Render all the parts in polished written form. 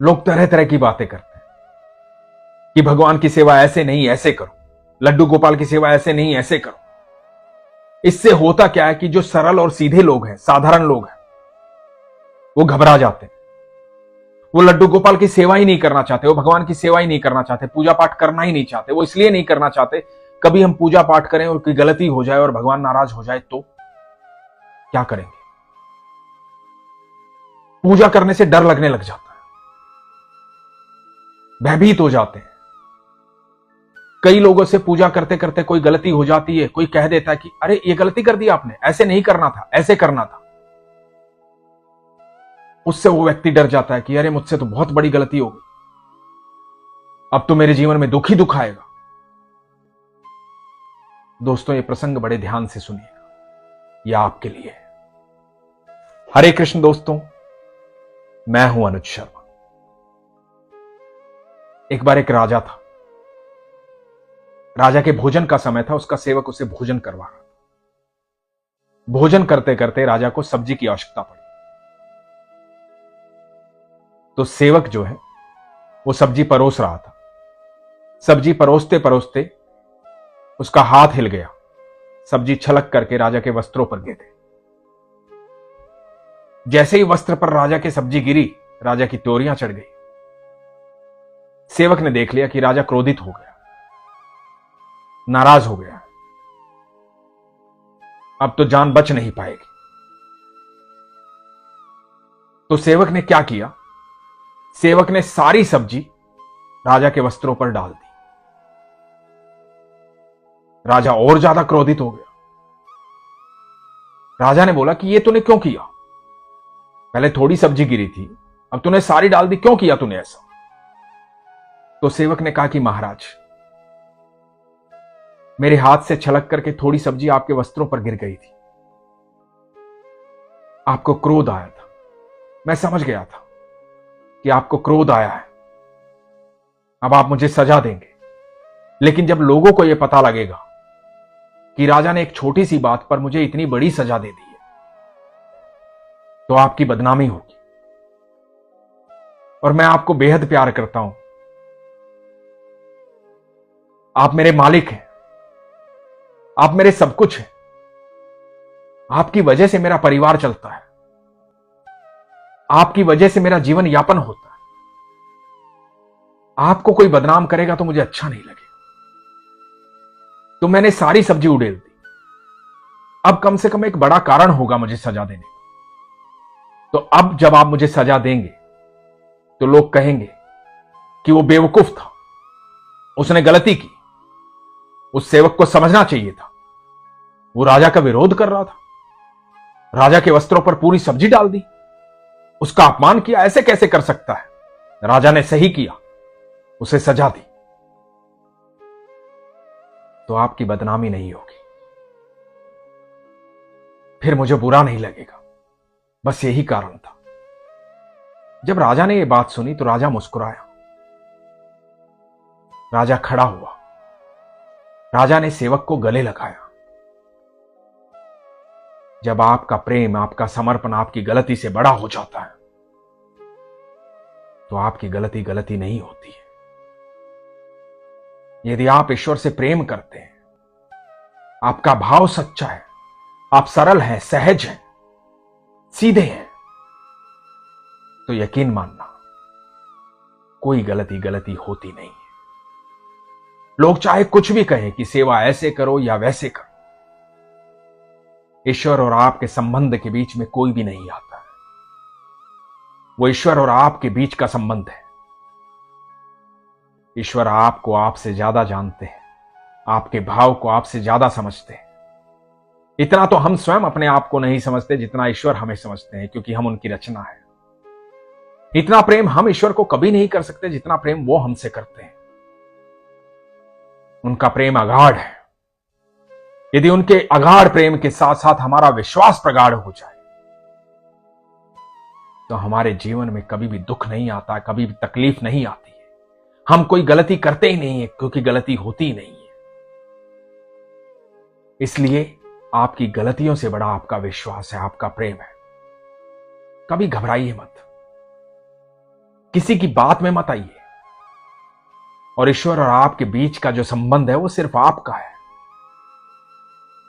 लोग तरह तरह की बातें करते हैं कि भगवान की सेवा ऐसे नहीं ऐसे करो, लड्डू गोपाल की सेवा ऐसे नहीं ऐसे करो। इससे होता क्या है कि जो सरल और सीधे लोग हैं, साधारण लोग हैं, वो घबरा जाते हैं। वो लड्डू गोपाल की सेवा ही नहीं करना चाहते, वो भगवान की सेवा ही नहीं करना चाहते, पूजा पाठ करना ही नहीं चाहते। वो इसलिए नहीं करना चाहते, कभी हम पूजा पाठ करें और कोई गलती हो जाए और भगवान नाराज हो जाए तो क्या करेंगे। पूजा करने से डर लगने लग जाता है, भयभीत हो जाते हैं। कई लोगों से पूजा करते करते कोई गलती हो जाती है, कोई कह देता है कि अरे ये गलती कर दी आपने, ऐसे नहीं करना था, ऐसे करना था। उससे वो व्यक्ति डर जाता है कि अरे मुझसे तो बहुत बड़ी गलती हो गई, अब तो मेरे जीवन में दुख ही दुख आएगा। दोस्तों, ये प्रसंग बड़े ध्यान से सुनिएगा, यह आपके लिए है। हरे कृष्ण दोस्तों, मैं हूं अनुज शर्मा। एक बार एक राजा था। राजा के भोजन का समय था, उसका सेवक उसे भोजन करवा रहा था। भोजन करते करते राजा को सब्जी की आवश्यकता पड़ी, तो सेवक जो है वो सब्जी परोस रहा था। सब्जी परोसते परोसते उसका हाथ हिल गया, सब्जी छलक करके राजा के वस्त्रों पर गिर गई। जैसे ही वस्त्र पर राजा की सब्जी गिरी, राजा की त्योरियां चढ़ गई। सेवक ने देख लिया कि राजा क्रोधित हो गया, नाराज हो गया, अब तो जान बच नहीं पाएगी। तो सेवक ने क्या किया, सेवक ने सारी सब्जी राजा के वस्त्रों पर डाल दी। राजा और ज्यादा क्रोधित हो गया। राजा ने बोला कि ये तूने क्यों किया, पहले थोड़ी सब्जी गिरी थी, अब तूने सारी डाल दी, क्यों किया तूने ऐसा। तो सेवक ने कहा कि महाराज, मेरे हाथ से छलक करके थोड़ी सब्जी आपके वस्त्रों पर गिर गई थी, आपको क्रोध आया था, मैं समझ गया था कि आपको क्रोध आया है, अब आप मुझे सजा देंगे। लेकिन जब लोगों को यह पता लगेगा कि राजा ने एक छोटी सी बात पर मुझे इतनी बड़ी सजा दे दी है, तो आपकी बदनामी होगी। और मैं आपको बेहद प्यार करता हूं, आप मेरे मालिक हैं, आप मेरे सब कुछ हैं, आपकी वजह से मेरा परिवार चलता है, आपकी वजह से मेरा जीवन यापन होता है। आपको कोई बदनाम करेगा तो मुझे अच्छा नहीं लगेगा। तो मैंने सारी सब्जी उड़ेल दी, अब कम से कम एक बड़ा कारण होगा मुझे सजा देने का। तो अब जब आप मुझे सजा देंगे तो लोग कहेंगे कि वो बेवकूफ था, उसने गलती की, उस सेवक को समझना चाहिए था, वो राजा का विरोध कर रहा था, राजा के वस्त्रों पर पूरी सब्जी डाल दी, उसका अपमान किया, ऐसे कैसे कर सकता है। राजा ने सही किया, उसे सजा दी, तो आपकी बदनामी नहीं होगी, फिर मुझे बुरा नहीं लगेगा। बस यही कारण था। जब राजा ने यह बात सुनी तो राजा मुस्कुराया, राजा खड़ा हुआ, राजा ने सेवक को गले लगाया। जब आपका प्रेम, आपका समर्पण आपकी गलती से बड़ा हो जाता है तो आपकी गलती गलती नहीं होती है। यदि आप ईश्वर से प्रेम करते हैं, आपका भाव सच्चा है, आप सरल हैं, सहज हैं, सीधे हैं, तो यकीन मानना कोई गलती गलती होती नहीं है। लोग चाहे कुछ भी कहें कि सेवा ऐसे करो या वैसे करो, ईश्वर और आपके संबंध के बीच में कोई भी नहीं आता है। वो ईश्वर और आपके बीच का संबंध है। ईश्वर आपको आपसे ज्यादा जानते हैं, आपके भाव को आपसे ज्यादा समझते हैं। इतना तो हम स्वयं अपने आप को नहीं समझते जितना ईश्वर हमें समझते हैं, क्योंकि हम उनकी रचना है। इतना प्रेम हम ईश्वर को कभी नहीं कर सकते जितना प्रेम वो हमसे करते हैं। उनका प्रेम अगाढ़ है। यदि उनके अगाढ़ प्रेम के साथ साथ हमारा विश्वास प्रगाढ़ हो जाए तो हमारे जीवन में कभी भी दुख नहीं आता, कभी भी तकलीफ नहीं आती है। हम कोई गलती करते ही नहीं है, क्योंकि गलती होती ही नहीं है। इसलिए आपकी गलतियों से बड़ा आपका विश्वास है, आपका प्रेम है। कभी घबराइए मत, किसी की बात में मत आइए। और ईश्वर और आपके बीच का जो संबंध है वो सिर्फ आपका है।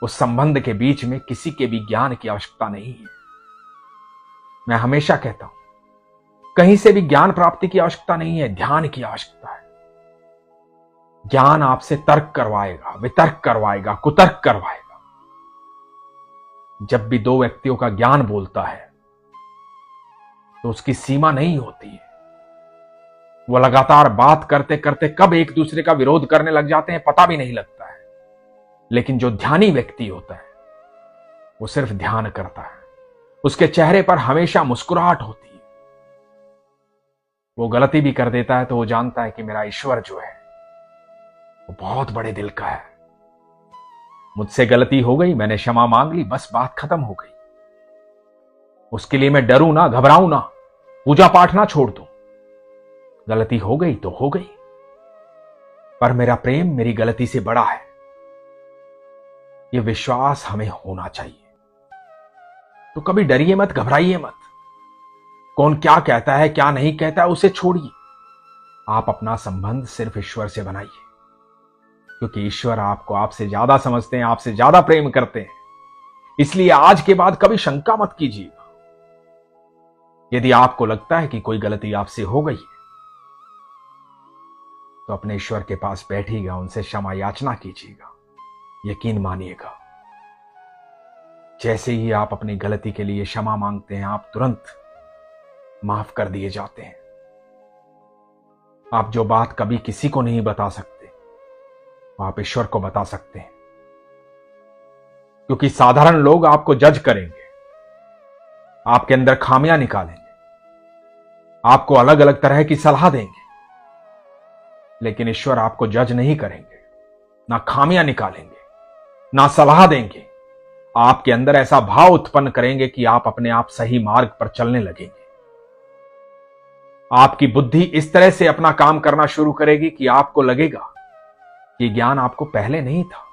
उस संबंध के बीच में किसी के भी ज्ञान की आवश्यकता नहीं है। मैं हमेशा कहता हूं, कहीं से भी ज्ञान प्राप्ति की आवश्यकता नहीं है, ध्यान की आवश्यकता है। ज्ञान आपसे तर्क करवाएगा, वितर्क करवाएगा, कुतर्क करवाएगा। जब भी दो व्यक्तियों का ज्ञान बोलता है तो उसकी सीमा नहीं होती है। वो लगातार बात करते करते कब एक दूसरे का विरोध करने लग जाते हैं पता भी नहीं लगता है। लेकिन जो ध्यानी व्यक्ति होता है वो सिर्फ ध्यान करता है, उसके चेहरे पर हमेशा मुस्कुराहट होती है। वो गलती भी कर देता है तो वो जानता है कि मेरा ईश्वर जो है वो बहुत बड़े दिल का है। मुझसे गलती हो गई, मैंने क्षमा मांग ली, बस बात खत्म हो गई। उसके लिए मैं डरूं ना, घबराऊं ना, पूजा पाठ ना छोड़ दूं। गलती हो गई तो हो गई, पर मेरा प्रेम मेरी गलती से बड़ा है। यह विश्वास हमें होना चाहिए। तो कभी डरिए मत, घबराइए मत। कौन क्या कहता है क्या नहीं कहता है उसे छोड़िए। आप अपना संबंध सिर्फ ईश्वर से बनाइए, क्योंकि ईश्वर आपको आपसे ज्यादा समझते हैं, आपसे ज्यादा प्रेम करते हैं। इसलिए आज के बाद कभी शंका मत कीजिएगा। यदि आपको लगता है कि कोई गलती आपसे हो गई है तो अपने ईश्वर के पास बैठिएगा, उनसे क्षमा याचना कीजिएगा। यकीन मानिएगा, जैसे ही आप अपनी गलती के लिए क्षमा मांगते हैं आप तुरंत माफ कर दिए जाते हैं। आप जो बात कभी किसी को नहीं बता सकते वो आप ईश्वर को बता सकते हैं, क्योंकि साधारण लोग आपको जज करेंगे, आपके अंदर खामियां निकालेंगे, आपको अलग अलग तरह की सलाह देंगे। लेकिन ईश्वर आपको जज नहीं करेंगे, ना खामियां निकालेंगे, ना सलाह देंगे। आपके अंदर ऐसा भाव उत्पन्न करेंगे कि आप अपने आप सही मार्ग पर चलने लगेंगे। आपकी बुद्धि इस तरह से अपना काम करना शुरू करेगी कि आपको लगेगा कि ज्ञान आपको पहले नहीं था।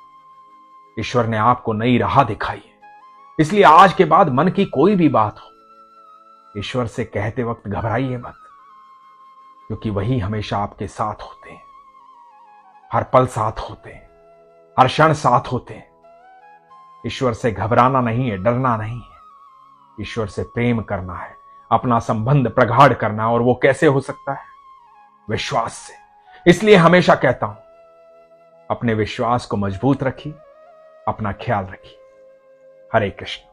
ईश्वर ने आपको नई राह दिखाई है। इसलिए आज के बाद मन की कोई भी बात हो, ईश्वर से कहते वक्त घबराइए मत, क्योंकि वही हमेशा आपके साथ होते हैं, हर पल साथ होते हैं, हर क्षण साथ होते हैं। ईश्वर से घबराना नहीं है, डरना नहीं है। ईश्वर से प्रेम करना है, अपना संबंध प्रगाढ़ करना है। और वो कैसे हो सकता है? विश्वास से। इसलिए हमेशा कहता हूं, अपने विश्वास को मजबूत रखिए, अपना ख्याल रखिए। हरे कृष्ण।